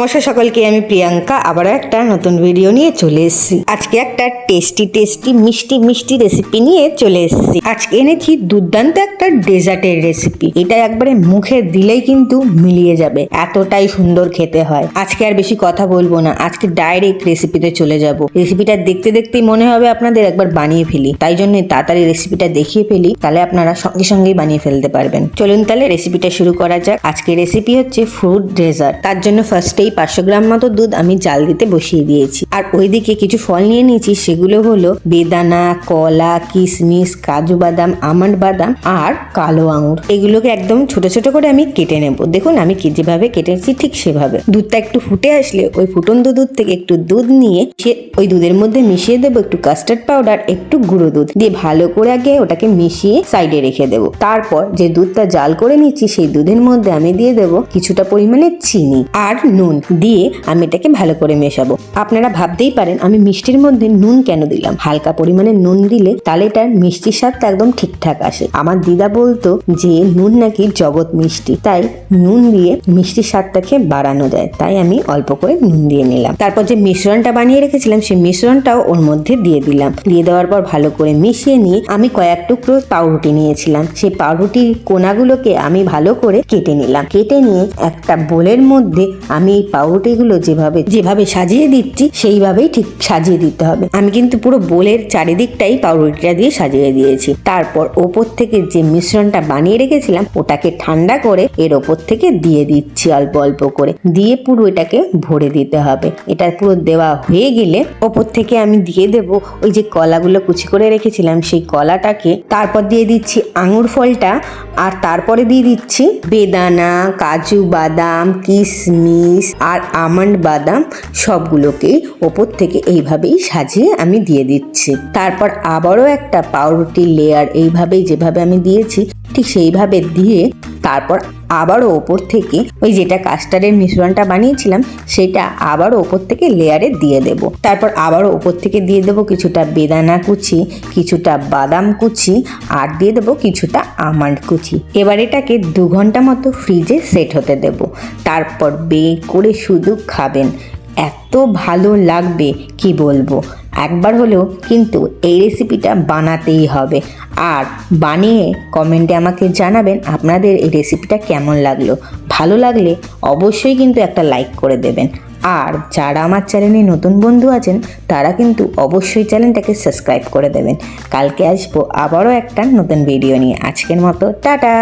নমস্কার সকলকে, আমি প্রিয়াঙ্কা আবারও একটা নতুন ভিডিও নিয়ে চলে এসেছি। আজকে একটা টেস্টি মিষ্টি রেসিপি নিয়ে চলে এসেছি। আজকে এনেছি দুর্দান্ত একটা ডেজার্টের রেসিপি। এটা একবারে মুখে দিলেই কিন্তু মিলিয়ে যাবে, এতটাই সুন্দর খেতে হয়। আজকে আর বেশি কথা বলবো না, আজকে ডাইরেক্ট রেসিপিতে চলে যাব। রেসিপিটা দেখতে দেখতেই মনে হবে আপনাদের একবার বানিয়ে ফেলি, তাই জন্য তাড়াতাড়ি রেসিপিটা দেখিয়ে ফেলি, তাহলে আপনারা সঙ্গে সঙ্গেই বানিয়ে ফেলতে পারবেন। চলুন তাহলে রেসিপিটা শুরু করা যাক। আজকে রেসিপি হচ্ছে ফ্রুট ডেজার্ট। তার জন্য ফার্স্টেই 500 গ্রাম মতো দুধ আমি জাল দিতে বসিয়ে দিয়েছি। আর ওইদিকে কিছু ফল নিয়ে নিয়েছি, সেগুলো হলো বেদানা, কলা, কিশমিশ, কাজু বাদাম, আমন্ড বাদাম আর কালো আঙুর। এগুলোকে একদম ছোট ছোট করে আমি কেটে নেব। দেখুন আমি যেভাবে কেটেছি ঠিক সেভাবে। দুধটা একটু ফুটে আসলে ওই ফুটন্ত দুধ থেকে একটু দুধ নিয়ে ওই দুধের মধ্যে মিশিয়ে দেবো একটু কাস্টার্ড পাউডার, একটু গুঁড়ো দুধ দিয়ে ভালো করে আগে ওটাকে মিশিয়ে সাইডে রেখে দেবো। তারপর যে দুধটা জাল করে নিচ্ছি সেই দুধের মধ্যে আমি দিয়ে দেবো কিছুটা পরিমাণে চিনি আর নুন দিয়ে আমি এটাকে ভালো করে মেশাবো। আপনারা ভাবতেই পারেন আমি মিষ্টির মধ্যে নুন কেন দিলাম। হালকা পরিমাণে নুন দিলে তাহলে এটার মিষ্টির স্বাদটা একদম ঠিকঠাক আসে। আমার দিদা বলতো যে নুন নাকি জগৎ মিষ্টি, তাই নুন দিয়ে মিষ্টির স্বাদটাকে বাড়ানো যায়, তাই আমি অল্প করে নুন দিয়ে নিলাম। তারপর যে মিশ্রণটা বানিয়ে রেখেছিলাম সেই মিশ্রণটাও ওর মধ্যে দিয়ে দিলাম। দিয়ে দেওয়ার পর ভালো করে মিশিয়ে নিয়ে আমি কয়েক টুকরো পাউরুটি নিয়েছিলাম, সেই পাউরুটির কোনাগুলোকে আমি ভালো করে কেটে নিলাম। কেটে নিয়ে একটা বোলের মধ্যে আমি এই পাউরুটিগুলো যেভাবে সাজিয়ে দিচ্ছি সেইভাবেই ঠিক সাজিয়ে দিতে হবে। আমি কিন্তু পুরো বোলের চারিদিকটাই পাউরুটিটা দিয়ে সাজিয়ে দিয়েছি। তারপর ওপর থেকে যে মিশ্রণটা বানিয়ে রেখেছিলাম ওটাকে ঠান্ডা করে এর ওপর থেকে দিয়ে দিচ্ছি অল্প অল্প করে, দিয়ে পুরো এটাকে ভরে দিতে হবে। এটা পুরো দেওয়া হয়ে গেলে ওপর থেকে আমি দিয়ে দেব ওই যে কলাগুলো কুচি করে রেখেছিলাম সেই কলাটাকে। তারপর দিয়ে দিচ্ছি আঙুর ফলটা, আর তারপরে দিয়ে দিচ্ছি বেদানা, কাজু বাদাম, কিশমিশ আর আমন্ড বাদাম, সবগুলোকেই ওপর থেকে এইভাবেই সাজিয়ে আমি দিয়ে দিচ্ছি। তারপর আবারও একটা পাউরুটির লেয়ার এইভাবেই যেভাবে আমি দিয়েছি ঠিক সেইভাবে দিয়ে তারপর আবারও ওপর থেকে ওই যেটা কাস্টার্ডের মিশ্রণটা বানিয়েছিলাম সেটা আবারও ওপর থেকে লেয়ারে দিয়ে দেব। তারপর আবারও ওপর থেকে দিয়ে দেবো কিছুটা বেদানা কুচি, কিছুটা বাদাম কুচি আর দিয়ে দেবো কিছুটা আমন্ড কুচি। এবার এটাকে 2 ঘন্টা মতো ফ্রিজে সেট হতে দেব। তারপর বেক করে শুধু খাবেন, এত ভালো লাগবে কি বলবো। একবার হলেও কিন্তু এই রেসিপিটা বানাতেই হবে, আর বানিয়ে কমেন্টে আমাকে জানাবেন আপনাদের এই রেসিপিটা কেমন লাগলো। ভালো লাগলে অবশ্যই কিন্তু একটা লাইক করে দেবেন। আর যারা আমার চ্যানেলে নতুন বন্ধু আছেন তারা কিন্তু অবশ্যই চ্যানেলটাকে সাবস্ক্রাইব করে দেবেন। কালকে আসবো আবারও একটা নতুন ভিডিও নিয়ে। আজকের মতো টাটা।